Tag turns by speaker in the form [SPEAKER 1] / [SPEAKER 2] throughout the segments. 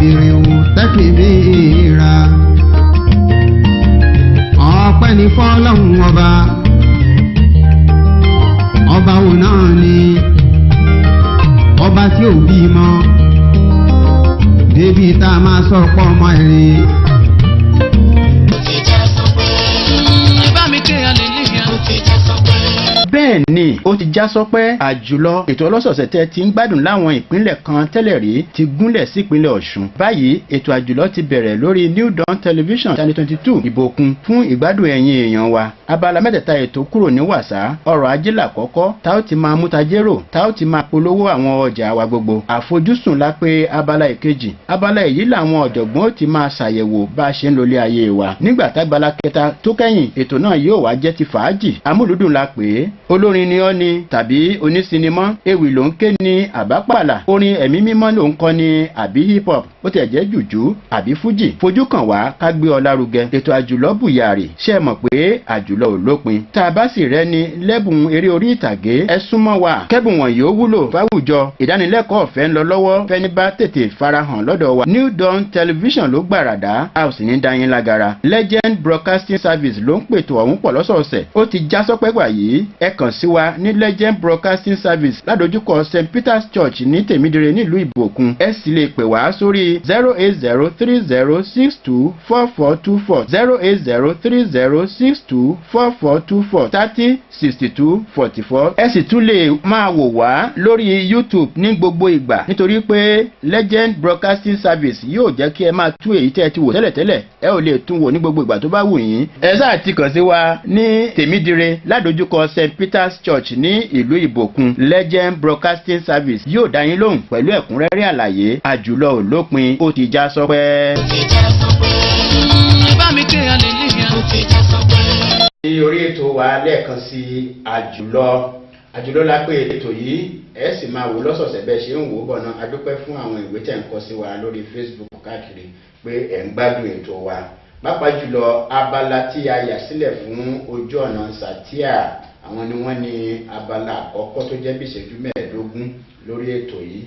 [SPEAKER 1] وكبره تكبيرا ọpẹ́ ní fọ́lọ́hun ọba ọba wo náà ni ọba tí ò bímọ débi tá a máa sọ pọ̀ ọmọ ẹ̀rín.
[SPEAKER 2] bẹ́ẹ̀ ni ó ti já sọpẹ́ àjùlọ ètò ọlọ́sọ̀ọ̀sẹ̀ tẹ́ ti ń gbádùn láwọn ìpínlẹ̀ kan tẹ́lẹ̀ rí ti gúnlẹ̀ sí ìpínlẹ̀ Ọ̀ṣun. báyìí ètò àjùlọ ti bẹ̀rẹ̀ lórí New Dawn Television Channel 22 ìbòkun fún ìgbádùn ẹ̀yin èèyàn wa. abala mẹ́tẹ̀ẹ̀ta ètò kúrò ní wàsá ọrọ̀ ajé làkọ́kọ́ tá ó ti máa mú tajérò tá ó ti máa polówó àwọn ọjà wa gbogbo. àfojúsùn la pé abala ìkejì abala èyí làwọn ọ̀jọ̀gbọ́n ó ti máa ṣàyẹ̀wò bá a ṣe ń lólé ayé wa. nígbà tágbala kẹta tó kẹ́yìn ètò náà yóò wá jẹ́ ti fàájì amúlùdùn la pè é olórin ni ọ́ ni tàbí onísinimá ewì ló ń ké ní àbápàlà orin ẹ̀mí mímọ́ ló ń kọ́ ni àbí hip hop ó tẹ̀ jẹ́ jùjú àbí fújì fojú kàn wá ká gbé ọ lárugẹ. ètò àjùlọ bùyàrì ṣe é mọ̀ pé àjùlọ ò lópin tá a bá sì rẹ́ni lẹ́bùn eré orí ìtàgé ẹ súnmọ́ wa kẹ́bùn wọ̀nyí ó wúlò fáwùjọ ìdánilẹ́kọ̀ọ́ ọ̀fẹ́ ń lọ lọ́wọ́ fẹ́ni bá tètè farahàn lọ́dọ̀ wa. New Dawn Television ló gbàràdá a ò sì ní dá yín lágara. Legend Broadcasting Service ló ń pètò ọ̀hún pọ̀ lọ́sọ̀ọ̀sẹ̀ ó ti já sọ́pẹ́ gbà yìí ẹ kàn sí wa ní Legend Broadcasting Service ládojúkọ St Peter's Church ní Tèmídire nílùú Ìbòkun ẹ sì lè pè wá sórí 08030624424 08030624424 306244 ẹ sì tún lè máa wò wá lórí YouTube ní gbogbo ìgbà nítorí pé Legend Broadcasting Service yóò jẹ́ kí ẹ máa tú èyí tẹ́ ẹ ti wò tẹ́lẹ̀tẹ́lẹ̀ ẹ ò lè tún wò ní gbogbo ìgbà tó bá wù yín ẹ sáà ti kàn sí wa ní Tèmídire ládojúkọ St Peter's Church ní ìlú Ìbòkun Legend Broadcasting Service yóò dá yín lóhùn pẹ̀lú ẹ̀kúnrẹ́rẹ́ àlàyé àjùlọ òlópin ó ti já sọpẹ́. ní orí ètò wa lẹ́ẹ̀kan sí àjùlọ la pé ètò yìí ẹ sì máa wò lọ́sọ̀ọ̀sẹ̀ bẹ́ẹ̀ ṣe ń wò ó bọ̀ náà a dúpẹ́ fún àwọn ìwé tẹ̀ ń kọ sí wa lórí Facebook káàkiri pé ẹ̀ ń gbádùn ètò wa pàápàá jùlọ abala tí a yà sílẹ̀ fún ojú ọ̀nà sàtíà àwọn ni wọ́n ní abala àkọ́kọ́ tó jẹ́ bí ìṣẹ́jú 15 lórí ètò yìí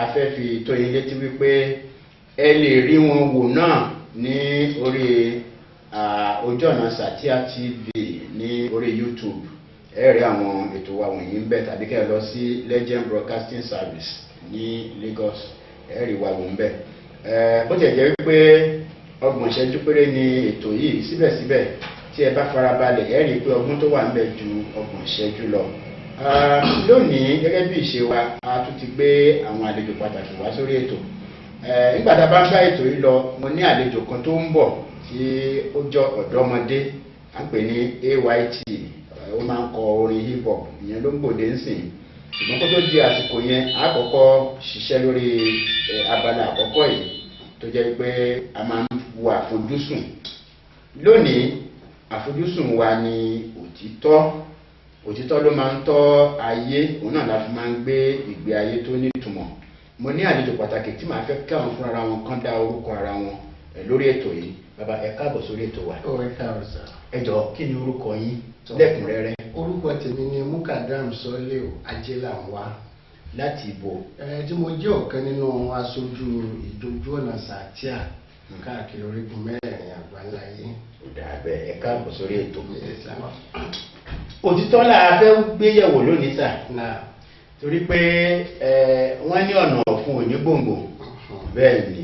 [SPEAKER 2] a fẹ́ fi tó yín létí wípé ẹ lè rí wọn wò náà ní orí ojú ọ̀nà Satia TV ní orí YouTube ẹ rí àwọn ètò wa wọ̀nyí ń bẹ tàbí kẹ́ ẹ lọ sí Legend Broadcasting Service ní Lagos ẹ rí wa wò ń bẹ bó ti jẹ́ wípé 30 ìṣẹ́jú péré ni ètò yìí síbẹ̀síbẹ̀ tí ẹ bá farabalẹ̀ ẹ rí i pé ọgbọ́n tó wà ń bẹ ju 30 ìṣẹ́jú lọ. lónìí gẹ́gẹ́ bí ìṣe wa a tún ti gbé àwọn àlejò pàtàkì wá sórí ètò. nígbà tá a bá ń bá ètò yìí lọ mo ní àlejò kan tó ń bọ̀ tí ó jọ ọ̀dọ́mọdé à ń pè ní AYT ó máa ń kọ orin hip hop ìyẹn ló ń gbòde ń sìn ṣùgbọ́n kó tó di àsìkò yẹn a kọ́kọ́ ṣiṣẹ́ lórí abala àkọ́kọ́ yìí tó jẹ́ pé a máa ń wo àfojúsùn lónìí. Àfojúsùn wa ni òtítọ́ ló máa ń tọ́ ayé òun náà la fi máa ń gbé ìgbé ayé tó nítumọ̀. mo ní àlejò pàtàkì tí màá fẹ́ kí àwọn fúnra wọn kan dá orúkọ ara wọn lórí ètò yìí. Bàbá ẹ káàbọ̀ sórí ètò wa.
[SPEAKER 3] ẹ káàbọ̀ sà.
[SPEAKER 2] ẹ jọ̀ọ́ kí ni orúkọ yín lẹ́kùnrẹ́rẹ́.
[SPEAKER 3] orúkọ tèmi ni Mukadam Sọ́lé Ajélànwá.
[SPEAKER 2] láti ibo.
[SPEAKER 3] tí mo jẹ́ ọ̀kan nínú aṣojú ìdojú ọ̀nà Satia káàkiri orígun mẹ́rin àgbáńláyé.
[SPEAKER 2] Dàbẹ̀ ẹ káàbọ̀ sórí ètò. Òtítọ́ la fẹ́ gbéyẹ̀wò lónìí sà. Torí pé wọ́n ní ọ̀nà ọ̀fun òní gbòǹgbò. Bẹ́ẹ̀ ni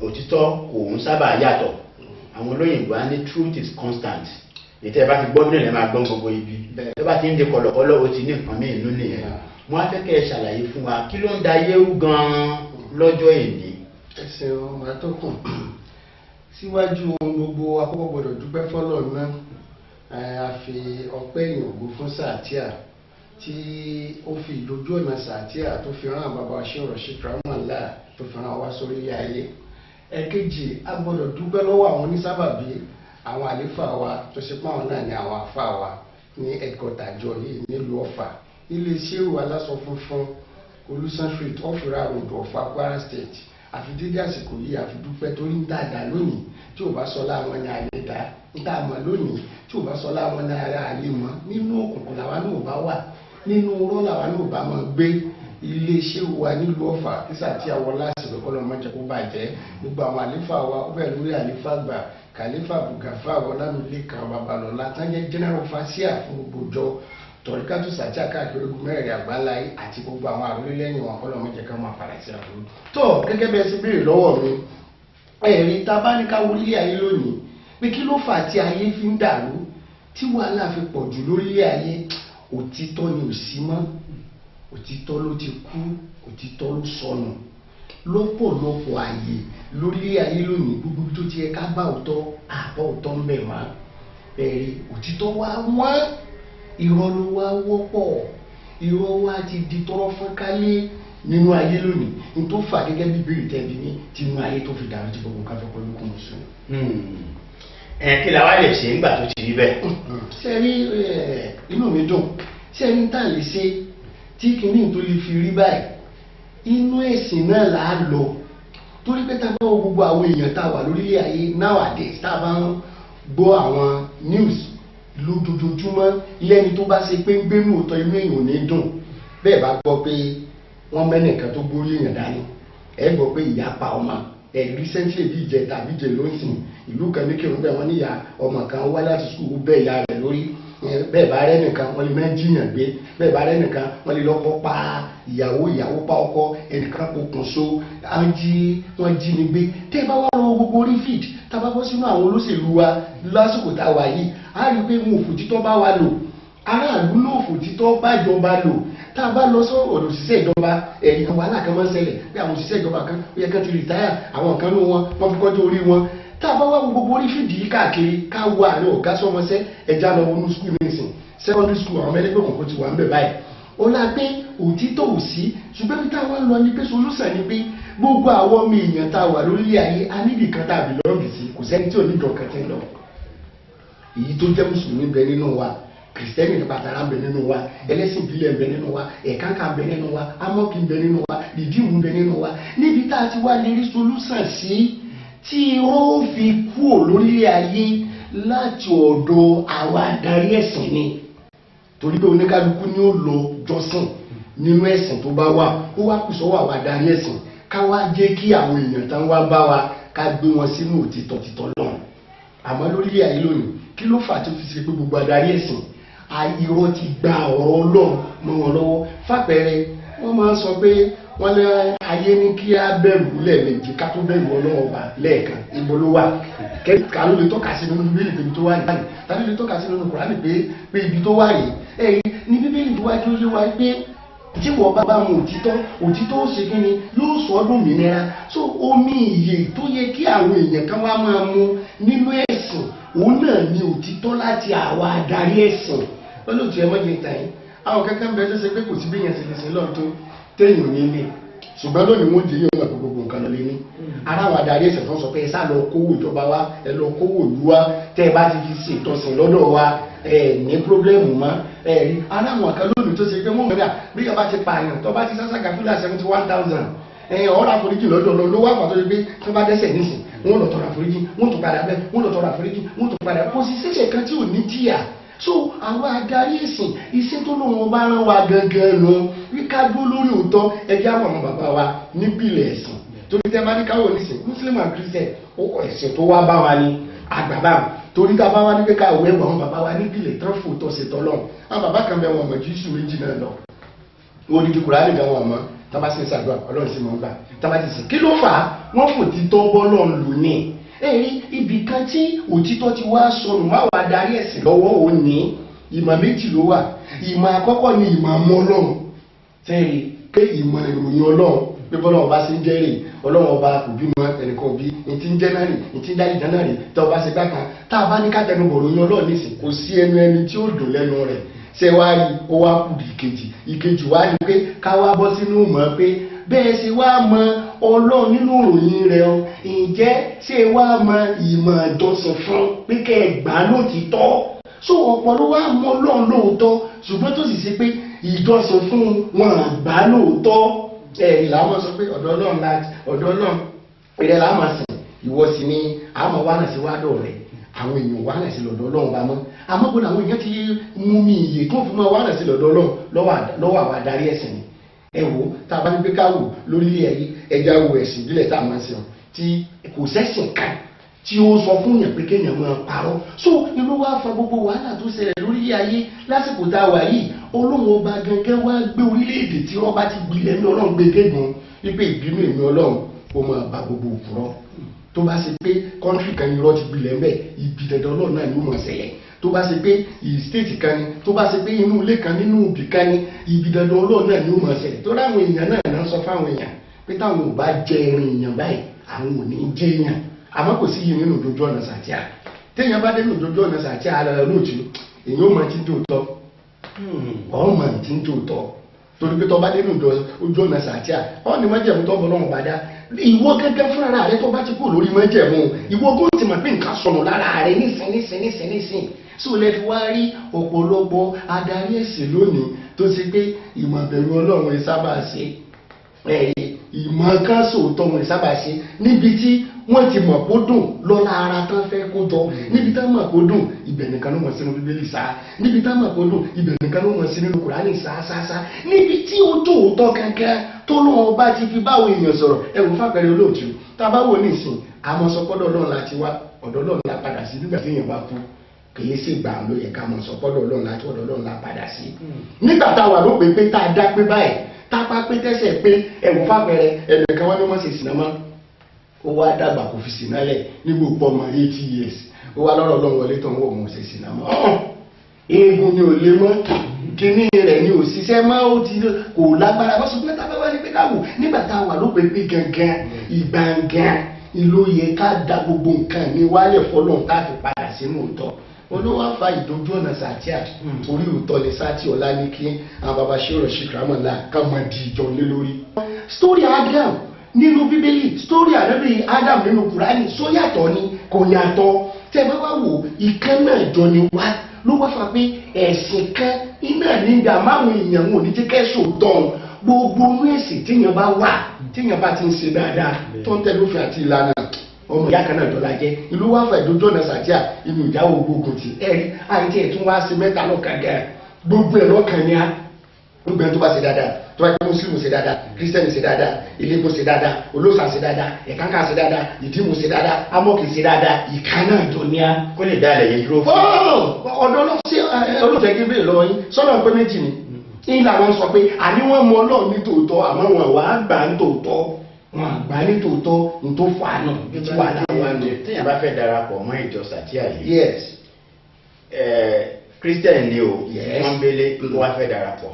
[SPEAKER 2] òtítọ́ kò ń sábà yàtọ̀. Àwọn olóyìnbó á ní truth is constant. Ètò ẹ bá ti gbọ́ bí lè máa gbọ́n gbogbo ibi. Tó bá ti ń di kọ̀lọ̀kọ̀lọ̀ ó ti ní nǹkan mí inú nìyẹn. Wọ́n á fẹ́ kẹ́ ẹ ṣàlàyé fún wa kí ló ń da ayé rú gan-an lọ́jọ́ èní.
[SPEAKER 3] Ẹsẹ̀ ọmọ àtọ́kùn síwájú ohun gbogbo akọ́kọ́ gbọ́dọ̀ dúpẹ́ fọ́lọ́run náà a fi ọpẹ́ ìyàngó fún Satia tí ó fi ìdojú ọ̀nà Satia tó fi rán bàbá ṣọ̀rọ̀ sí kramọ́lá tó fi rán wá sórí ilé ayé. ẹ̀kejì a gbọ́dọ̀ dúpẹ́ lọ́wọ́ àwọn onísábàbí àwọn àlífà wa tó ṣe pé àwọn náà ní àwọn àfà wa ní ẹ̀kọ́tà àjọ yìí nílùú Ọ̀fà ilé iṣẹ́ ìwà aláṣọ funfun Olúṣàn Street Ọ̀fìrà Road Ọ̀fà Kwara State àfi dídí àsìkò yìí àfi dúpẹ́ torí ń dáadáa lónìí tí ò bá sọ láwọn ní alẹ́ dá ń tà mọ́ lónìí tí ò bá sọ láwọn ní ara alẹ́ mọ́ nínú òkùnkùn làwa náà bá wà nínú rọ́ làwa náà bá máa gbé iléeṣẹ́ wa nílùú Ọ̀fà tíṣà tí àwọn lásìkò kọ́lọ́ máa jẹ́ kó bàjẹ́ gbogbo àwọn àlífà wa ó bẹ̀rẹ̀ lórí àlífà gbà kàlífà bùgàfà Ọlámilékan Babalọ́lá tán jẹ́ general fasia fún gbogbo ìjọ tọ̀ríkàtù sàtì àkáàkiri ogun mẹ́rin àgbáláyé àti gbogbo àwọn àrólé lẹ́yìn wọn kọ́lọ́ máa jẹ́ ká máa padà sí àbúrò. tó gẹ́gẹ́ bẹ́ẹ̀ sí béèrè lọ́wọ́ mi ẹ̀rí tá a bá ní ká wọlé ayé lónìí pé kí ló fà á tí ayé fi ń dàrú tí wàhálà fi pọ̀ jù lórílẹ̀ ayé òtítọ́ ni ò sí mọ́ òtítọ́ ló ti kú òtítọ́ ló sọnù lọ́pọ̀lọpọ̀ ayé lórílẹ̀ ayé lónìí gbogbo tó ti yẹ ká bá òótọ́ àbá òótọ́ ń bẹ̀ wá ẹ̀rí òtítọ́ wá wọ́n irọ́ ló wá wọ́pọ̀ irọ́ wá ti di tọrọ fún kálé nínú ayé lónìí ní tó fà gẹ́gẹ́ bí bèrè tẹ̀lé ní tinú ayé tó fi dàrú ti gbogbo nǹkan fẹ́ pẹ̀lú kùn sùn.
[SPEAKER 2] kí la wá lè ṣe nígbà tó ti rí bẹ́ẹ̀.
[SPEAKER 3] sẹ́rí inú mi dùn sẹ́rí tá à lè ṣe tí kìíní tó lè fi rí báyìí inú ẹ̀sìn náà là á lọ torí pé tá a bá wọ gbogbo àwọn èèyàn tá a wà lórílẹ̀ ayé nowadays tá a bá ń gbọ́ àwọn news lójoojúmọ́ lẹ́ni tó bá ṣe pé ń gbénú òótọ́ inú èèyàn ò ní dùn bẹ́ẹ̀ bá gbọ́ pé wọ́n mẹ́nìkan tó gbórí èèyàn dání ẹ gbọ́ pé ìyá pa ọmọ recently bí ìjẹ tàbí ìjẹ ló ń sìn ìlú kan ní kírun bẹ́ẹ̀ wọ́n níyà ọmọ kan wá láti sùkúrú bẹ́ẹ̀ ìyá rẹ̀ lórí bẹ́ẹ̀ bá rẹ́ nìkan wọ́n lè máa jiyàn gbé bẹ́ẹ̀ bá rẹ́ nìkan wọ́n lè lọ́kọ́ pa ìyàwó pa ọkọ ẹnìkan kò so wọ́n jí ni gbé tẹ́ ẹ bá wá lọ gbogbo orí feed tá a bá bọ́ sínú àwọn olóṣèlú wa lásìkò tá a wà yìí á rí i pé mo fò títọ́ bá wa lò aráàlú náà fò títọ́ bá jọba lò tá a bá lọ sọ ọ̀dọ̀ òṣìṣẹ́ ìjọba ẹ̀yìn wàhálà kan máa ń ṣẹlẹ̀ pé àwọn òṣìṣẹ́ ìjọba kan ó yẹ kán ti rìtáyà àwọn kan ní wọn fi kọjú orí wọn tá a bá wá gbogbo orí fìdí yìí káàkiri ká wo àlẹ́ ọ̀gá sọmọṣẹ́ ẹja lọ wọnú skul nísìn secondary school àwọn ẹlẹgbẹ́ kọ̀ọ̀kan ti wà ń bẹ̀ báyìí ó la pé òtítọ́ ò sí ṣùgbọ́n bí táwọn lọ ní pé solúsàn ni pé gbogbo àwọn ọmọ èèyàn tá a wà lórí ayé a níbi kan tá a bì lọ́ọ̀gì sí kò sẹ́ni tí ò ní ìjọ kan ti lọ èyí tó jẹ́ mùsùlùmí bẹ nínú wa kìrìsìtẹ́nì pàtàkì ń bẹ nínú wa ẹlẹ́sìn ìbílẹ̀ ń bẹ nínú wa ẹ̀kánkà ń bẹ nínú wa amọ́kì ń bẹ nínú wa rìdíìmù ń bẹ nínú wa níbi tá a ti wá lè rí solúsàn sí tí ó fi kúrò lórílẹ̀ ayé láti ọ̀dọ̀ àwọn adarí ẹ̀sìn ni torí pé oníkálukú ni ó lọ jọ́sìn nínú ẹ̀sìn tó bá wà ó wá kù sọ́wọ́ àwọn adarí ẹ̀sìn ká wá jẹ́ kí àwọn èèyàn tán wá bá wa ká gbé wọn sínú òtítọ́ títọ́ náà àmọ́ lórílẹ̀ ayé lónìí kí ló fà tó fi ṣe pé gbogbo adarí ẹ̀sìn irọ́ ti gba ọ̀rọ̀ Ọlọ́run mọ́ wọn lọ́wọ́ fàpẹẹrẹ wọ́n máa ń sọ pé wọ́n lé ayé ní kí á bẹ̀rù lẹ́ẹ̀mejì ká tó bẹ̀rù Ọlọ́run ọba lẹ́ẹ̀kan ibo ló wà ká ló lè tọ́ka sí nínú bíbélì pé ibi tó wà rí tàbí lè tọ́ka sí nínú Kùránì pé ibi tó wà rí ẹ̀yìn ní bíbélì tó wá kí ó yé wa pé tí wọ́n bá mú òtítọ́ ó ṣe kí ni yóò sọ ọdún mìíràn so omi ìyè tó yẹ kí àwọn èèyàn kan wá máa mu nínú ẹ̀sìn òun náà ni òtítọ́ láti àwa adarí ẹ̀sìn olóòtú ẹ̀ mọ́jẹ ìta yìí àwọn kankan bẹ́ẹ̀ tó ṣe pé kò sí bí èèyàn ṣe lè ṣe lọ́n tó téèyàn ní ilé ṣùgbọ́n lónìí wọ́n jẹ́ yóò máa gbogbo nǹkan lọ lé ní ara àwọn adarí ẹ̀sìn tó ń sọ pé ẹ sá lọ kówó ìjọba wa ẹ lọ kówó ìlú wa tẹ́ ẹ bá ti fi ṣe ìtọ́sìn lọ́dọ̀ wa ẹ ní pírọ́blẹ́mù mọ́ ẹ rí ara àwọn kan lónìí tó ṣe pé wọ́n mọ̀ bí yọba ti pààyàn tó bá ti sáṣàgà fúlà 71,000 ọ̀rọ̀ àforíjì lọ́dọ̀ ló wà pàtó pé tó bá dẹ́ṣẹ̀ nísìn wọ́n lọ tọrọ àforíjì wọ́n tún padà bẹ́ẹ̀ wọ́n lọ tọrọ àforíjì wọ́n tún padà kò sí ṣẹ̀ṣẹ̀ kan tí ò ní tíyà so àwọn adarí ẹ̀sìn iṣẹ́ tó lóun bá rán wa gangan lọ wíká dúró lórí òótọ́ ẹgbẹ́ àwọn ọmọ bàbá wa nípìnlẹ̀ ẹ̀sìn torí tẹ́ bá ní káwọ́ nísìn muslim and christian ó kọ ẹ̀sìn tó wá bá wa ní àgbàbá torí tá a bá wá ní pé káwọ́ ẹ̀wọ̀ àwọn bàbá wa nípìnlẹ̀ tán fò tọ́ sí tọ́lọ́run àwọn bàbá kan bẹ wọn mọ̀ jésù méjì náà lọ wọ́n ní Kùránì gan wọn mọ́ tábà sí ṣàdúrà ọlọ́run sí mọ́ gbà tábà ti sìn kí ló fà á wọ́n fò títọ́ bọ́lọ́run lò ní èyí ibì kan tí òtítọ́ ti wá sọnù má wàá darí ẹ̀sìn lọ́wọ́ òní ìmọ̀ méjì ló wà ìmọ̀ àkọ́kọ́ ni ìmọ̀ àmọ́ ọlọ́run tẹ́rì pé ìmọ̀ ìròyìn ọlọ́run pé bọ́lá ọba ṣe ń jẹ́rìí ọlọ́run ọba kò bímọ ẹnìkan bí ìtí ń jẹ́ náà rè ìtí ń jáde dáná rè tá ọba ṣe gbàkan tá a bá ní ká tẹnu bọ̀ ròyìn ọlọ́run nísìn kò sí ẹni tí ó dùn lẹ́nu rẹ̀ ṣé wá rí ó wá kù ìkejì wá ní pé ká wá bọ́ sínú mọ̀ pé bẹ́ẹ̀ ṣe wá mọ ọlọ́run nínú ìròyìn rẹ̀ o ǹjẹ́ ṣé wá mọ ìmọ̀ ìjọsìn fún pé kẹ́ ẹ gbà lótìítọ́ so ọ̀pọ̀ ló wá mọ ọlọ́run lóòótọ́ ṣùgbọ́n tó sì ṣe pé ìjọsìn fún wọn àgbà lóòótọ́ làwọn sọ pé ọ̀dọ̀ ọlọ́run láti ọ̀dọ̀ ọlọ́run ìrẹ́ làwọn máa sìn ìwọ sì ni àmọ́ wà náà sí wádọ̀ rẹ̀ àwọn èèyàn wà náà sí lọ́dọ̀ ọlọ́run bá mọ́ àmọ́ gbọ́dọ̀ àwọn èèyàn ti mú mi iye tó fi mọ́ wà náà sí lọ́dọ̀ ọlọ́run lọ́wọ́ àwọn adarí ẹ̀sìn ni ẹ wò tá a bá ní pé ká wò lórílẹ̀ ayé ẹja wo ẹ̀sìn ìbílẹ̀ tá a máa ń sìn tí kò sẹ́sìn kan tí ó sọ fún yàn pé kéèyàn máa parọ́ so irú wa fa gbogbo wàhálà tó ṣẹlẹ̀ lórílẹ̀ ayé lásìkò tá a wà yìí Ọlọ́run ọba gangan wá gbé orílẹ̀-èdè tí wọ́n bá ti gbilẹ̀ ní Ọlọ́run gbé kégun wípé ìbínú èmi Ọlọ́run ó máa ba gbogbo òpùrọ́ tó bá ṣe pé kọ́ńtírì kan irọ́ ti gbilẹ̀ ń bẹ̀ ibi dandan Ọlọ́run náà ni ó máa ṣẹlẹ̀ tó bá ṣe pé stéètì kan ni tó bá ṣe pé inú ilé kan nínú ibì kan ni ibi dandan Ọlọ́run náà ni ó máa ṣẹlẹ̀ tó ráwọn èèyàn náà sọ fáwọn èèyàn pé táwọn ò bá jẹ irin èèyàn báyìí àwọn ò ní jẹ èèyàn àmọ́ kò sí yìí nínú òjòjú ọ̀nà sàtíà téèyàn bá dé ní òjòjú ọ̀nà sàtíà ara rẹ̀ lóòtú èyí ó máa ti ń tòótọ́ ọ̀ máa ti ń tòótọ́ torí pé tó bá dé ní ojú ọ̀nà sàtíà ọ̀ ní májẹ̀mú tó bọ́ lọ́wọ́ bá dá ìwọ gẹ́gẹ́ fúnra rẹ̀ tó bá ti kú lórí májẹ̀mú ìwọ kó ti mọ̀ pé nǹkan sọnù lára rẹ̀ nísìn sí o lè fi wá rí ọ̀pọ̀lọpọ̀ adarí ẹ̀sìn lónìí tó ṣe pé ìmọ̀ bẹ̀rù Ọlọ́run ẹ̀ sábà ṣe ìmọ̀ kan sòótọ́ wọn sábà ṣe níbi tí wọ́n ti mọ̀ kó dùn lọ́la ara tán fẹ́ kó jọ níbi tán mọ̀ kó dùn ibẹ̀ nìkan ló mọ̀ sínú Bíbélì sáà níbi tán mọ̀ kó dùn ibẹ̀ nìkan ló mọ̀ sínú Kùránì sáà níbi tí ó tòótọ́ kankan tó lọ́wọ́ bá ti fi báwo èèyàn sọ̀rọ̀ ẹ̀wù fàpẹẹrẹ olóòtú tá a bá wò ní ìsìn àmọ́ sọpọ́dọ̀ Ọlọ́run láti wá ọ̀dọ̀ Ọlọ́run la padà sí nígbà tí èèyàn bá kú kìí sì gbà ló yẹ ká mọ̀ sọpọ́dọ̀ Ọlọ́run láti ọ̀dọ̀ Ọlọ́run la padà sí nígbà táwa ló pé tá a dá pé báyìí tápá pé tẹ́sẹ̀ pé ẹ̀wù fàpẹẹrẹ ẹnìkan wọn ni wọ́n ṣe sìnà mọ́ ó wá dàgbà kò fi sìnà lẹ̀ ní gbogbo ọmọ 80 years ó wá lọ́rọ̀ lọ́wọ́ wọlé tó ń wọ̀ mọ́ ṣe sìnà mọ́ eegun ni ò lè mọ́ kíní rẹ̀ ni ò ṣiṣẹ́ mọ́ ó ti kò lágbára wọ́n sọ pé tá a bá wá ní pé ká wò nígbà tá a wà ló pé gangan ìgbàngàn ìlú yẹ ká da gbogbo nǹkan ní wálẹ̀ fọlọ́n tá a fi padà sínú òótọ́ olówó afa ìdójú ọ̀nà sàtíà orí òótọ́ ni sátì ọ̀la ní kí àwọn baba ṣèrò ṣìkìrámọ̀ náà ká máa di ìjọ lé lórí. story Adam nínú Bíbélì story ànábì Adam nínú Kùránì só yàtọ̀ ni kò yàtọ̀ tẹ́ bá wá wò ìkan náà jọ ni wá ló wá fà pé ẹ̀sìn kan iná nígbà máwọn èèyàn wọn ò ní jẹ́ kẹ́sọ̀ tán gbogbo inú ẹ̀sìn tíyàn bá wà tíyàn bá ti ń ṣe dáadáa tó ń tẹ̀lé òfin àti ìlànà ọmọ ìyá kan náà dọ́là jẹ́ ìlú wá fà ìdójú ọ̀nà sàtíà inú ìjáwó gbogbo ti ẹ̀rí àìtí ẹ̀tún wá sí mẹ́ta lọ́kàn gan gbogbo ẹ̀ lọ́kàn ni á gbogbo ẹ̀ tó bá ṣe dáadáa tó bá jẹ́ mùsùlùmí ṣe dáadáa kírísítẹ́nì ṣe dáadáa iléepo ṣe dáadáa olóòṣà ṣe dáadáa ẹ̀kánkà ṣe dáadáa ìdímù ṣe dáadáa amọ́kì ṣe dáadáa ìka náà jọ ní á.
[SPEAKER 2] kó lè dá àlẹ́ yẹn dúró fún
[SPEAKER 3] ọ̀dọ́ ló ṣe olùfẹ́ gbé bẹ́ẹ̀ lọ́wọ́ yín sọ́nà pé méjì ni ìlà wọn sọ pé àní wọn mọ Ọlọ́run ní tòótọ́ àmọ́ wọn wà á gbà ní tòótọ́ wọn àgbà ní tòótọ́ ní tó fà á náà bí tí wà láwọn ní.
[SPEAKER 2] téèyàn bá fẹ́ darapọ̀ mọ́ ìjọ sàtíà yìí
[SPEAKER 3] yes
[SPEAKER 2] Christian ni o wọ́n gbélé kó wá fẹ́ darapọ̀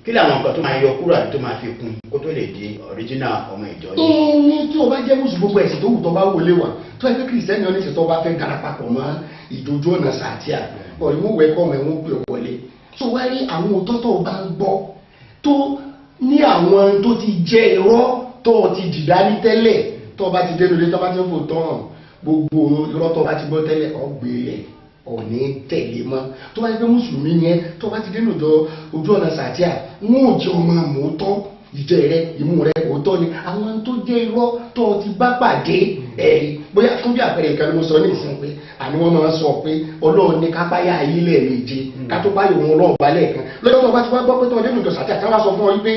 [SPEAKER 2] kí làwọn nǹkan tó máa yọ kúrò àti tó máa fi kún kó tó lè di original ọmọ ìjọ yìí.
[SPEAKER 3] ní tí o bá jẹ́ mùsùlùmí gbogbo ẹ̀sìn tó wù tó bá wọlé wà tó ẹgbẹ́ kìrìsìtẹ́nì oníṣẹ́ tó bá fẹ́ darapọ̀ mọ́ ìdójú ọ̀nà sàtíà ọ̀rẹ́wò wẹ́kọ̀ mẹ́wọ́n gbé wọlé tó wá rí àwọn òótọ́ tó bá ń gbọ́ tó ní àwọn tó ti jẹ́ irọ́ tó ti dìdárí tẹ́lẹ̀ tó bá ti dénú ilé tó bá ti ń fò tán gbogbo irọ́ tó bá ti gbọ́ tẹ́lẹ̀ ọgbẹ̀rẹ̀ ọ̀ní tẹ̀lé mọ́ tó bá ti pé mùsùlùmí yẹn tó bá ti dénú ojú ọ̀nà sàtíà wọn ò jẹ́ ọmọ àmọ́tọ́ ìjẹ́ rẹ ìmú rẹ òótọ́ ni àwọn tó jẹ́ irọ́ tó ti bá pàdé ẹ̀rí bóyá fún bí àpẹẹrẹ ìkànnì mo sọ ní ìsìn pé àní wọ́n máa sọ pé Ọlọ́run ní kápáyà ayé lẹ́ẹ̀méje kátó báyìí òun Ọlọ́run balẹ̀ kan lọ́jọ́ tó bá ti wá gbọ́ pé tó ọdún ìjọ sàtíà táwọn sọ fún ọ wípé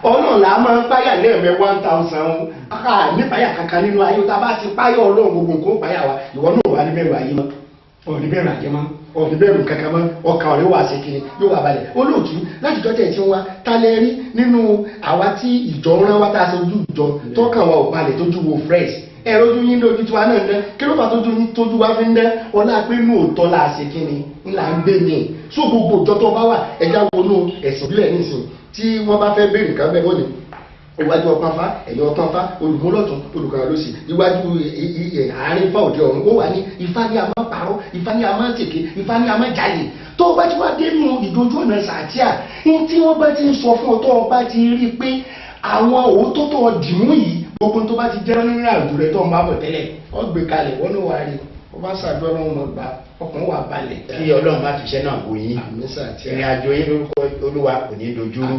[SPEAKER 3] Ọlọ́run là á máa ń páyà lẹ́ẹ̀mẹ́ 1000 nípáyà kankan nínú ayé tá a bá ti páyà Ọlọ́run gbogbo nǹkan ó páyà wa ìwọ náà wà ní bẹ̀rù ayé mọ́ ọ̀ní bẹ̀rù àjẹ́ mọ́ ọ̀ní bẹ̀rù kankan mọ́ ọkàn ọ̀rẹ́ wà sí kiri yóò wà balẹ̀ olóòtú láti jọ́tẹ̀ tí wọ́n talẹ̀ rí nínú àwa tí ìjọ rán wá tá a sojú ìjọ tọ́kàn wa ò balẹ̀ tójú wo fresh ẹ̀rọ ojú yín lójú tí wa náà ń dẹ́ kí ló fà tójú wa fi ń dẹ́ ọlá pé inú òótọ́ la ṣe kí ni ńlá ń gbé ní so gbogbo ìjọ tó bá wà ẹja wọnú ẹ̀sìn ìbílẹ̀ nísìn tí wọ́n bá fẹ́ béèrè nǹkan bẹ́ẹ̀ wọ́n ní iwájú ọkàn fa ẹ̀yìn ọkàn fa olùmúlọ̀tún olùkàrà lósì iwájú àárín fa òde ọ̀run ó wà ní Ifá ní a máa parọ́ Ifá ní a máa tèké Ifá ní a máa jalè tó o bá ti wá dénú ìdójú ọ̀nà sàtíà ní tí wọ́n bá ti ń sọ fún ọ tó o bá ti rí i pé àwọn òótọ́ tó o dìmú yìí gbogbo tó bá ti jẹ́ nínú àjò rẹ tó ń bá bọ̀ tẹ́lẹ̀ ọ gbé kalẹ̀ wọ́n ló wà rí o bá ṣàdúrà wọn gbà ọkàn wà balẹ̀.
[SPEAKER 2] kí Ọlọ́run bá fi iṣẹ́ náà bò yín ìrìn àjò yín lórúkọ Olúwa kò ní dojú rú.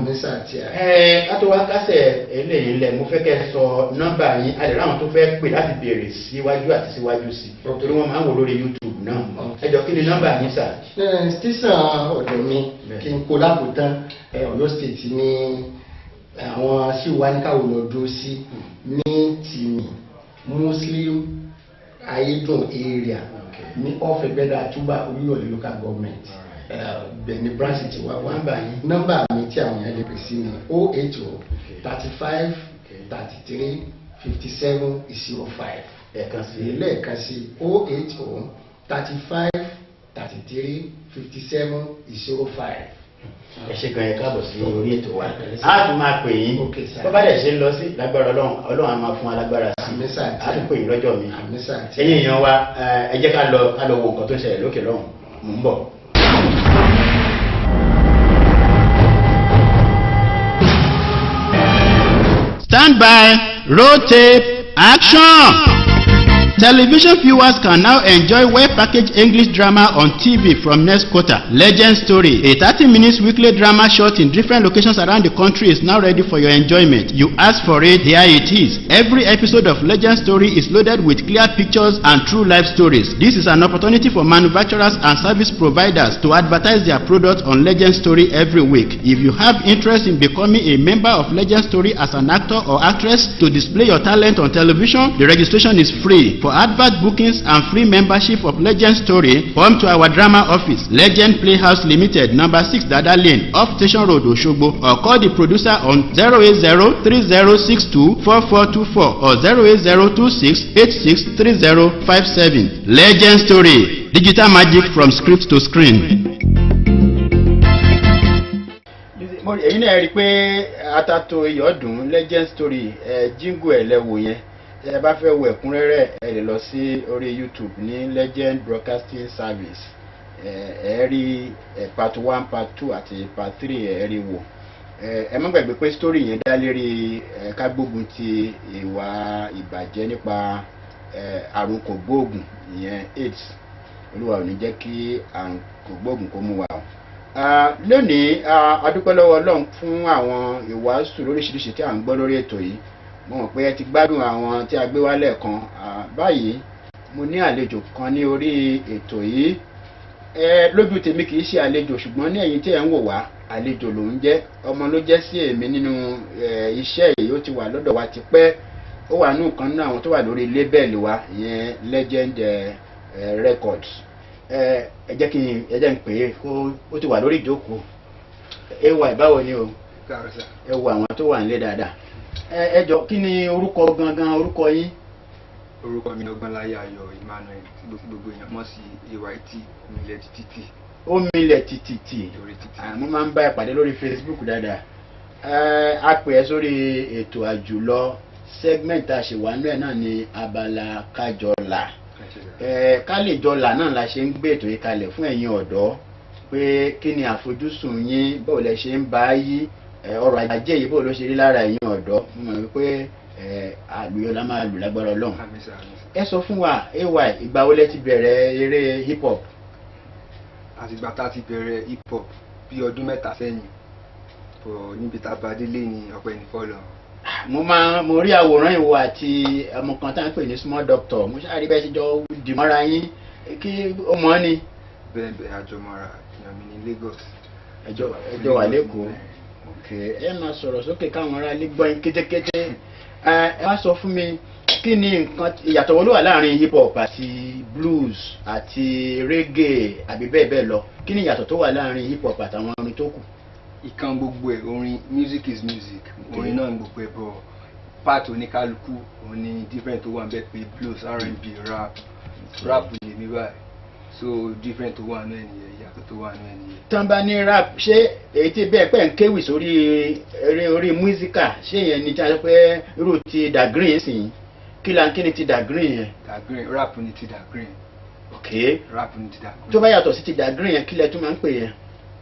[SPEAKER 2] kátó wá kásẹ̀ eléyìí lẹ̀ mo fẹ́ kẹ́ sọ nọ́mbà yín a lè ráwọn tó fẹ́ pè láti béèrè síwájú àti síwájú sí torí wọ́n máa ń wò lórí YouTube náà ẹ jọ kí ni nọ́mbà yín sà.
[SPEAKER 3] stíṣàn ọ̀dọ̀ mi kí n kó lákòótán Ọ̀yọ́ state ní àwọn sì wá ní káwọn lọ dúró sí ní tìmì Muslim ayédùn area ní off Ẹgbẹ́dá Àtúbà Olúyọ̀lé local government bẹ̀ni branch ti wá wá nọ́mbà mi tí àwọn yẹn lè pè sí ni 080 35 33 57 05 lẹ́ẹ̀kan sí 080 35 33 57 05.
[SPEAKER 2] ẹ ṣe gan ẹ káàbọ̀ sí orí ètò wa a tún máa pè yín bó bá dẹ̀ ṣe ń lọ sí lágbára Ọlọ́run á máa fún wa lágbára sí a tún pè yín lọ́jọ́ mi ẹ̀yin èèyàn wa ẹ jẹ́ ká lọ wo nǹkan tó ń ṣẹlẹ̀ lókè lọ́hùn mò ń bọ̀. Stand by, roll tape, action! Television viewers can now enjoy well-packaged English drama on TV from next quarter. Legend Story, a 30-minute weekly drama shot in different locations around the country is now ready for your enjoyment. You asked for it, here it is. Every episode of Legend Story is loaded with clear pictures and true life stories. This is an opportunity for manufacturers and service providers to advertise their products on Legend Story every week. If you have interest in becoming a member of Legend Story as an actor or actress to display your talent on television, the registration is free. For advert bookings and free membership of Legend Story, come to our drama office, Legend Playhouse Limited, number 6 Dada Lane, off Station Road, Oshogbo, or call the producer on 08030624424 or 08026863057. Legend Story, digital magic from script to screen. èyí náà rí i pé atato iyọ̀dùn Legend Story jingle ẹ̀lẹ́wò yẹn ẹ bá fẹ́ wo ẹ̀kúnrẹ́rẹ́ ẹ lè lọ sí orí YouTube ní Legend Broadcasting Service ẹ rí part 1 part 2 àti part 3 ẹ rí wò ẹ má gbàgbé pé story yẹn dá lérí ká gbógun ti ìwà ìbàjẹ́ nípa àrùn kògbóògùn ìyẹn AIDS. Olúwa ò ní jẹ́ kí àrùn kògbóògùn kó mú wa o. Lónìí a dúpẹ́ lọ́wọ́ Ọlọ́run fún àwọn ìwàásù lóríṣiríṣi tí à ń gbọ́ lórí ètò yìí. Mo mọ̀ pé ẹ ti gbádùn àwọn tí a gbé wá lẹ́ẹ̀kan. Báyìí mo ní àlejò kan ní orí ètò yìí. Lójú tèmi kì í ṣe àlejò, ṣùgbọ́n ní ẹ̀yin tí ẹ ń wò wá àlejò ló ń jẹ́. Ọmọ ló jẹ́ sí èmi nínú iṣẹ́ yìí. Ó ti wà lọ́dọ̀ wa ti pẹ́. Ó wà nínú kan nínú àwọn tó wà lórí label wa ìyẹn Legend Records. Ẹ jẹ́ n pè é ó ti wà lórí ìjókòó. Ewa báwo ni o? Ẹ wo àwọn tó wà nílé dáadáa. Ẹ jọ̀ọ́ kí ni orúkọ gangan orúkọ yín?
[SPEAKER 4] Orúkọ mi ni Ọgbọ́nláyé Ayọ̀ Emmanuel tí gbogbo èèyàn mọ̀ sí AYT Milẹ̀ Títì.
[SPEAKER 2] Ó milẹ̀ títì. Mo máa ń bá ẹ pàdé lórí Facebook dáadáa. A pè ẹ́ sórí ètò àjùlọ segment àṣewánú ẹ̀ náà ní abala kájọlà. Ká lè jọlà náà la ṣe ń gbé ètò yìí kalẹ̀ fún ẹ̀yin ọ̀dọ́ pé kí ni àfojúsùn yín, báwo lẹ ṣe ń bá yí ọrọ̀ ajé yìí, báwo ló ṣe rí lára ẹ̀yin ọ̀dọ́. Mo mọ̀ wípé àlùyọ la máa lù lágbára Ọlọ́run. Ẹ sọ fún wa AY, ìgbà wo lẹ ti bẹ̀rẹ̀ eré hip hop?
[SPEAKER 4] Àtìgbà tá ti bẹ̀rẹ̀ hip hop bí ọdún 3 sẹ́yìn bọ̀ níbi tá a bá délé ní ọpẹ́ ní fọ́lọ́.
[SPEAKER 2] Mo rí àwòrán ìwọ àti ọmọ kan tá ń pè ní Small Doctor. Mo ṣáà rí bẹ́ẹ̀ ṣe jọ dìmọ́ra yín kí ó mọ́ ni.
[SPEAKER 4] Bẹ́ẹ̀ àjọmọ́ra èèyàn mi ní Lagos.
[SPEAKER 2] Ẹjọ́ wà lẹ́kọ̀ọ́. Ẹ máa sọ̀rọ̀ sókè káwọn ará ilé gbọ́ yín kétékété. Ẹ wá sọ fún mi kí ni nǹkan ìyàtọ̀ wo ló wà láàrin hip hop àti blues àti reggae àbí bẹ́ẹ̀ bẹ́ẹ̀ lọ? Kí ni ìyàtọ̀ tó wà láàrin hip hop àtàwọn orin tó kù?
[SPEAKER 4] Ìkan gbogbo ẹ̀ orin music is music. Orin náà gbogbo ẹ̀ bọ̀ part oníkálukú òun ni different tó wà níbẹ̀ pé blues, R&B, rap lè mi báyìí. So different tó wà náà nìyẹn, ìyàtọ̀ tó wà náà nìyẹn.
[SPEAKER 2] Tán bá ní rap ṣé èyí tí bẹ́ẹ̀ pẹ́ ń kéwì sórí orí músíkà ṣé yẹn ni tí a sọ pé irú ti Da Green sì kí ni ti Da Green yẹn?
[SPEAKER 4] Da Green rap ni ti Da Green. Rap ni ti Da Green.
[SPEAKER 2] Tó bá yàtọ̀ sí ti Da Green yẹn kí lẹ tún máa ń pè yẹn?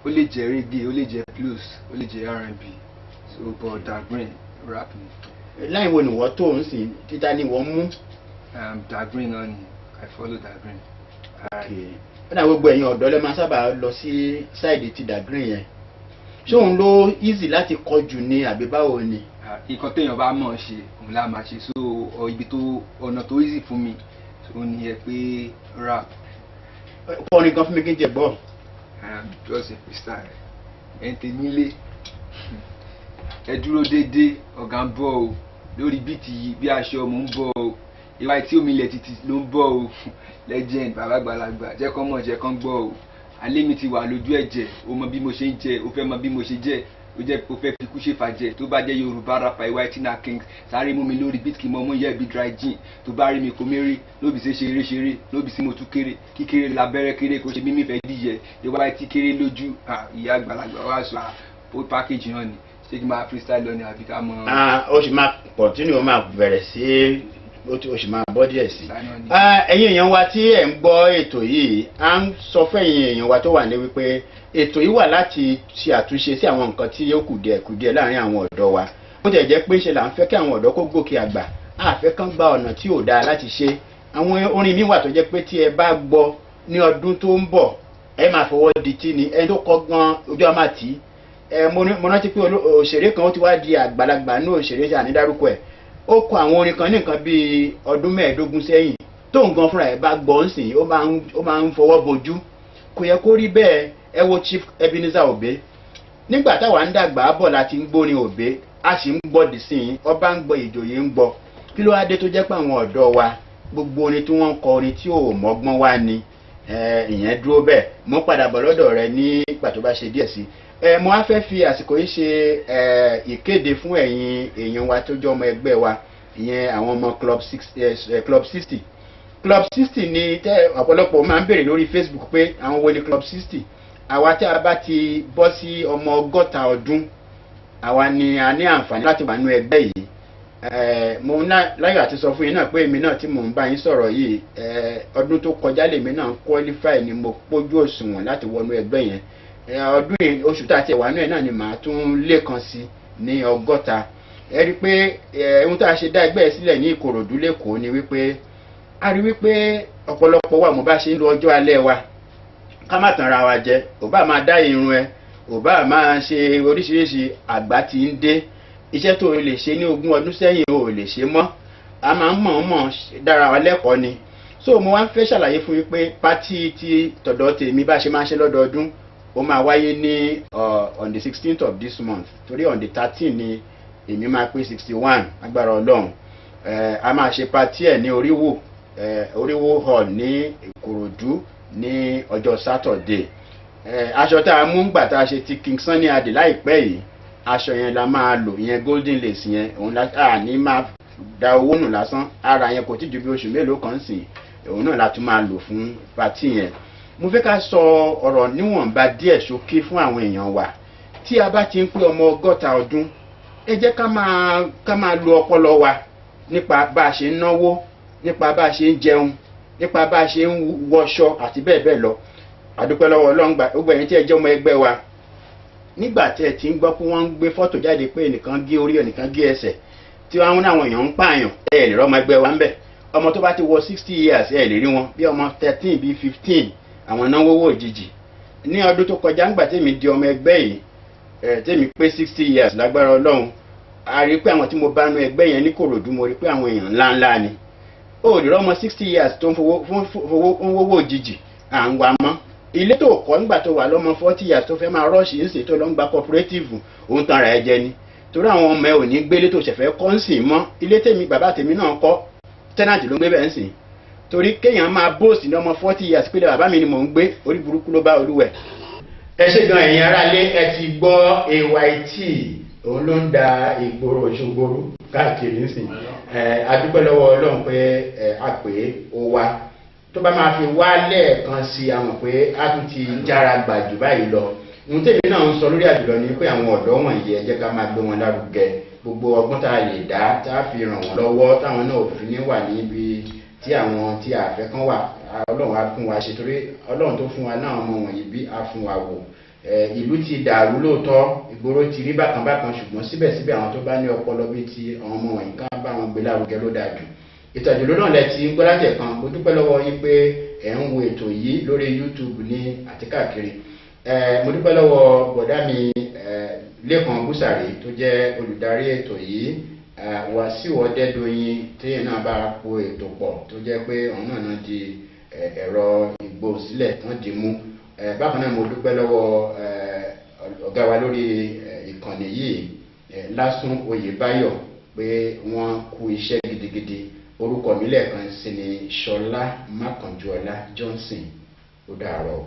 [SPEAKER 4] Ó lè jẹ́ reggae, ó lè jẹ́ blues, ó lè jẹ́ R&B. So but Da Green rap ni.
[SPEAKER 2] Láì wo ni wọ́n tó ń sìn títa ni wọ́n mú?
[SPEAKER 4] Da Green náà ni I follow Da Green.
[SPEAKER 2] Ó dà gbogbo ẹ̀yin ọ̀dọ́ lẹ́ máa sábà lọ sí sáìdì ti Da Green yẹn. Ṣé òun ló easy láti kọjú ni àbí báwo ni?
[SPEAKER 4] Nǹkan téèyàn bá mọ̀ ṣe òun lá máa ṣe. So ibi tó ọ̀nà tó easy fún mi ó ní ẹ pé rap.
[SPEAKER 2] Kọrin kan fún mi kí n jẹ gbọ́.
[SPEAKER 4] Just a freestyle. Ẹ tèmi lé. ẹ dúró déédéé ọ̀gá ń bọ̀ o lórí bíìtì yìí bí aṣọ mò ń bọ̀ o ìwà tí omi ilẹ̀ títí ló ń bọ̀ o legend bàbá àgbàlagbà jẹ́ kán mọ̀ jẹ́ kán gbọ́ o alẹ́ mi ti wà lójú ẹ̀jẹ̀ o mọ bí mo ṣe ń jẹ o fẹ́ mọ bí mo ṣe jẹ́ o jẹ́ o fẹ́ fi kú ṣe fàjẹ́ tó bá jẹ́ Yorùbá rapper ìwà ìtìnà king sáré mú mi lórí beat kí mo mú yẹ bí dry gin tó bá rí mi kò mérè lóbi ṣe ṣeré ṣeré lóbi sí mo tún kéré kíkéré labẹ́rẹ́ kéré kò ṣe mímí fẹ́ díyẹ ìwà ìtì kéré lójú ìyá àgbàlagbà wá sọ ó package náà ni ṣé kí n máa freestyle lọ ni àbí ká mọ.
[SPEAKER 2] ó sì máa continue ó máa bẹ̀rẹ̀ sí ó sì máa bọ́ díẹ̀ sí. ẹ̀yin èèyàn wa tí ẹ̀ ń gbọ́ ètò yìí à ń sọ fẹ́yìn èèyàn wa tó wà ní wípé ètò yìí wà láti ṣe àtúnṣe sí àwọn nǹkan tí ó kùdìẹ̀ láàrin àwọn ọ̀dọ́ wa ó tẹ̀ jẹ́ pé ṣe là ń fẹ́ kí àwọn ọ̀dọ́ kó gòkè àgbà àfẹ́ kan gba ọ̀nà tí ò dáa láti ṣe àwọn orin mi wà tó jẹ́ pé tí ẹ bá gbọ́ ní ọdún tó ń bọ̀ ẹ máa fọwọ́ di tí ni ẹni tó kọ́ gan ojú ọmọ àti mo rántí pé òṣèré kan ó ti wá di àgbàlagbà ní òṣèré tí à ní dárúkọ ẹ̀ ó kọ àwọn orin kan ní nǹkan bíi ọdún 15 sẹ́yìn tó ń gan fúnra ẹ̀ bá gbọ́ ń sìn ó máa ń fọwọ́ bojú kò yẹ kó rí bẹ́ẹ̀ ẹ wo Chief Ebenezer Obey nígbà táwa ń dàgbà bọ̀ láti ń gbórin Obey a sì ń gbọ́ dì sí i ọba ń gbọ́ ìjòyè ń gbọ́ kí ló wá dé tó jẹ́ pé àwọn ọ̀dọ́ wa gbogbo orin tí wọ́n ń kọ orin tí ò mọ́gbọ́n wá ni ìyẹn dúró bẹ́ẹ̀ mo padà bọ̀ lọ́dọ̀ rẹ nígbà tó bá ṣe díẹ̀ sí mo á fẹ́ fi àsìkò yìí ṣe ìkéde fún ẹ̀yin èèyàn wa tó jẹ́ ọmọ ẹgbẹ́ wa ìyẹn àwọn ọmọ Club 60 Club 60 ni ọ̀pọ̀lọpọ̀ máa ń béèrè lórí Facebook pé àwọn wo ni Club 60 àwa tí a bá ti bọ́ sí ọmọ 100 ọdún àwa ni a ní àǹfààní láti wà nínú ẹgbẹ́ yìí mo láyọ̀ àti sọ fún yín náà pé èmi náà tí mò ń bá yín sọ̀rọ̀ yìí ọdún tó kọjá lèmi náà qualify ni mo pójú òṣùwọ̀n láti wọnú ẹgbẹ́ yẹn ọdún yìí oṣù tá a ti wà nínú ẹ̀ náà ni màá tún lékan sí ní 100 ẹ rí i pé ohun tá a ṣe dá ẹgbẹ́ yẹn sílẹ̀ ní Ìkòròdú lẹ́kọ̀ọ́ ni wípé a rí wípé ọ̀pọ̀lọpọ̀ wa mo bá ṣe ń lo ọjọ́ alẹ́ wa ká má tanra wa jẹ ò bá máa dá irun ẹ ò bá máa ṣe oríṣiríṣi àgbà tí ń dé iṣẹ́ tó lè ṣe ní 20 ọdún sẹ́yìn ò lè ṣe mọ́ a máa ń mọ̀ dára wa lẹ́kọ̀ọ́ ni so mo wá ń fẹ́ ṣàlàyé fún yín pé pátì tí tọ̀dọ̀ tèmi bá ṣe máa ṣe lọ́dọọdún ó máa wáyé ní on the 16th of this month torí on the 13th ni èmi máa pé 61 agbára Ọlọ́run a máa ṣe pátì ẹ̀ ní Oríwó hall ní Ìkòròdú ní ọjọ́ Saturday aṣọ tá a mú gbà tá a ṣe ti King Sunny Adé láìpẹ́ yìí aṣọ yẹn la máa lò ìyẹn golden lace yẹn òun la ní máa da owó nù lásán ara yẹn kò tí ju bí oṣù mélòó kan sìn òun náà la tún máa lò fún pátì yẹn mo fẹ́ ká sọ ọ̀rọ̀ níwọ̀nba díẹ̀ ṣókí fún àwọn èèyàn wa tí a bá ti ń pé ọmọ 100 ọdún ẹ jẹ́ ká máa lo ọpọlọ wa nípa bá a ṣe ń náwó nípa bá a ṣe ń jẹun nípa bá a ṣe ń wọṣọ àti bẹ́ẹ̀ bẹ́ẹ̀ lọ àdúpẹ́ lọ́wọ́ Ọlọ́run gbogbo ẹ̀yin tí ẹ jẹ́ ọmọ ẹgbẹ́ wa nígbà tí ẹ ti ń gbọ́ pé wọ́n ń gbé fọ́tò jáde pé ẹnìkan gé orí ẹnìkan gé ẹsẹ̀ tí wọ́n àwọn èèyàn ń pààyàn ẹ lè rọ́mọ ẹgbẹ́ wa ń bẹ̀ ọmọ tó bá ti wọ 60 years ẹ lè rí wọn bí ọmọ 13 bí 15 àwọn náwó wò òjijì ní ọdún tó kọjá ńgbà tèmi di ọmọ ẹgbẹ́ yìí tèmi pé 60 years lágbára Ọlọ́run a rí pé àwọn tí mo bá nú ẹgbẹ́ yẹn ní Kòròdú mo rí pé àwọn èèyàn ńláńlá ni ó lè rọ́mọ 60 years tó ń fowó òjijì à ń wa mọ́ ilé tó kọ́ nígbà tó wà lọ́mọ 40 years tó fẹ́ máa rọ́ọ̀ṣì ń sè tó lọ ń gba cooperative òun tan ara ẹ jẹ ni torí àwọn ọmọ ẹ ò ní gbélé tó ṣẹ̀fẹ̀ kọ́ ń sìn mọ́ ilé tèmi bàbá tèmi náà kọ́ tẹ́nàtì ló ń gbé bẹ́ẹ̀ ń sìn torí kéèyàn máa bóòsì ní ọmọ 40 years pé bàbá mi ni mò ń gbé orí burúkú ló bá olúwẹ̀. ẹ ṣe gan ẹ̀yin aráalé ẹ ti gbọ́ AYT òun ló ń da ìgboro Òṣogbo káàkiri nísìn adúpẹ́ lọ́wọ́ Ọlọ́run pé a pè é ó wá tó bá máa fi wá lẹ́ẹ̀kan sí àwọn pé a tún ti jára gbà jù báyìí lọ ohun tèmi náà ń sọ lórí àjùlọ ni pé àwọn ọ̀dọ́ wọ̀nyí ẹ jẹ́ ká máa gbé wọn lárugẹ gbogbo ọgbọ́n tá a lè dá tá a fi ràn wọ́n lọ́wọ́ táwọn náà ò fi ní wà níbi tí àwọn tí a fẹ́ kán wà Ọlọ́run á fún wa ṣe torí Ọlọ́run tó fún wa náà ọmọ wọ̀nyí bí á fún wa wò ìlú ti dàrú lóòótọ́ ìgboro ti rí bákan bákan ṣùgbọ́n síbẹ̀síbẹ̀ àwọn tó bá ní ọpọlọ bíi ti àwọn ọmọ wọ̀nyí ká bá wọn gbé lárugẹ ló dáa jù ìtàjù ló náà lẹ ti ń gbọ́lájẹ̀ kan mo dúpẹ́ lọ́wọ́ yín pé ẹ̀ ń wo ètò yìí lórí YouTube ní àti káàkiri mo dúpẹ́ lọ́wọ́ bọ̀dá mi Lékan Búsàrí tó jẹ́ olùdarí ètò yìí Wàsíù Ọdẹ́dọ̀yìn téèyàn náà bá po ètò pọ̀ tó jẹ́ pé ọ̀hún náà di ẹ̀rọ ìgbòsílẹ̀ tán di mú bákan náà mo dúpẹ́ lọ́wọ́ ọ̀gá wa lórí ìkànnì yìí Lásùn Oyèbáyọ̀ pé wọ́n kú iṣẹ́ gidigidi. Orúkọ mi lẹ́ẹ̀kan sí ni Ṣọlá Mákànjúọlá Johnson. Ó dàárọ̀.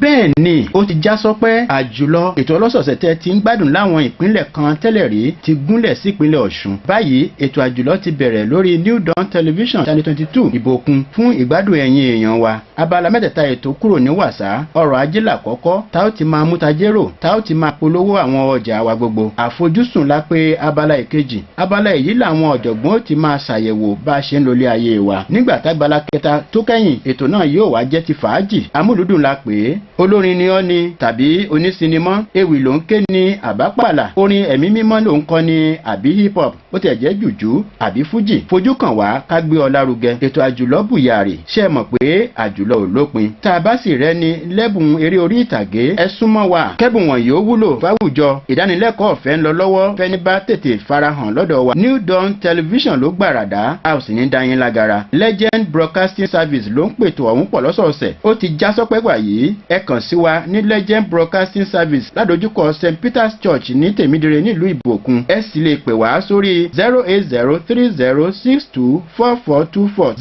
[SPEAKER 2] Bẹ́ẹ̀ ni ó ti já sọpẹ́. Àjùlọ ètò ọlọ́sọ̀ọ̀sẹ̀ tẹ́ ti ń gbádùn láwọn ìpínlẹ̀ kan tẹ́lẹ̀ rí ti gúnlẹ̀ sí ìpínlẹ̀ Ọ̀ṣun. Báyìí ètò àjùlọ ti bẹ̀rẹ̀ lórí New Dawn Television Channel 22 Ìbòkun fún ìgbádùn ẹ̀yin èèyàn wa. Abala mẹ́tẹ̀ẹ̀ta ètò kúrò ní wàsá. Ọrọ̀ ajé làkọ́kọ́, tá ó ti máa mú tajérò, tá ó ti máa polówó àwọn ọjà wa gbogbo. Àfojúsùn la pé abala ìkejì. Abala èyí làwọn ọ̀jọ̀gbọ́n ó ti máa ṣàyẹ̀wò bá a ṣe ń lólé ayé wa. Nígbà tágbala kẹta tó kẹ́yìn ètò náà yóò wá jẹ́ ti fàájì. Amúlùdùn la pè é. Olórin ni ọ́ ni tàbí onísinimọ́, ewì ló ń ké ní àbápàlà, orin ẹ̀mí mímọ́ ló ń kọ́ ni àbí hip hop, ó ti ẹ̀jẹ̀ jùjú àbí fújì. Fojú kàn wá ká gbé ọ lárugẹ. Ètò àjùlọ bùyàrì. Ṣé ẹ mọ̀ pé àjùlọ ò lópin? Tá a bá sì rẹ́ni lẹ́bùn eré orí ìtàgé, ẹ súnmọ́ wa. Kẹ́bùn wọ̀nyí ó wúlò fáwùjọ. Ìdánilẹ́kọ̀ọ́ ọ̀fẹ́ ń lọ lọ́wọ́ fẹ́ni bá tètè farahàn lọ́dọ̀ wa. New Dawn Television ló gbàràdá, a ò sì ní dá yín lágara. Legend Broadcasting Service ló ń pètò ọ̀hún pọ̀ lọ́sọ̀ọ̀sẹ̀. Ó ti já sọ́pẹ́ gbà yìí. Ẹ kàn sí wa ní Legend Broadcasting Service ládojúkọ St. Peter's Church ní Tèmídire nílùú Ìbòkun. Ẹ sì lè pè wá sórí 08030624424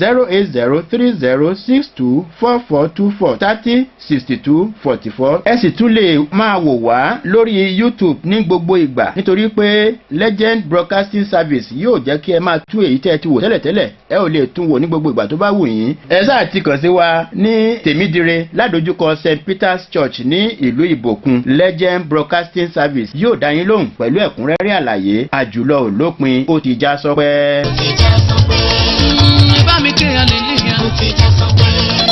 [SPEAKER 2] 08030624424 306244. Ẹ sì tún lè máa wò wá lórí YouTube ní gbogbo ìgbà nítorí pé Legend Broadcasting Service yóò jẹ́ kí ẹ máa tú èyí tẹ́ ẹ ti wò tẹ́lẹ̀tẹ́lẹ̀. Ẹ ò lè tún wò ní gbogbo ìgbà tó bá wù yín. Ẹ sáà ti kàn sí wa ní Tèmídire ládojúkọ St. Peter's Church ní ìlú Ìbòkun. Legend Broadcasting Service yóò dá yín lóhùn pẹ̀lú ẹ̀kúnrẹ́rẹ́ àlàyé. Àjùlọ ò lópin, ó ti já sọpẹ́.
[SPEAKER 5] Ó ti já sọpẹ́. Ẹ bá mi ké hallelujah. Ó ti já sọpẹ́.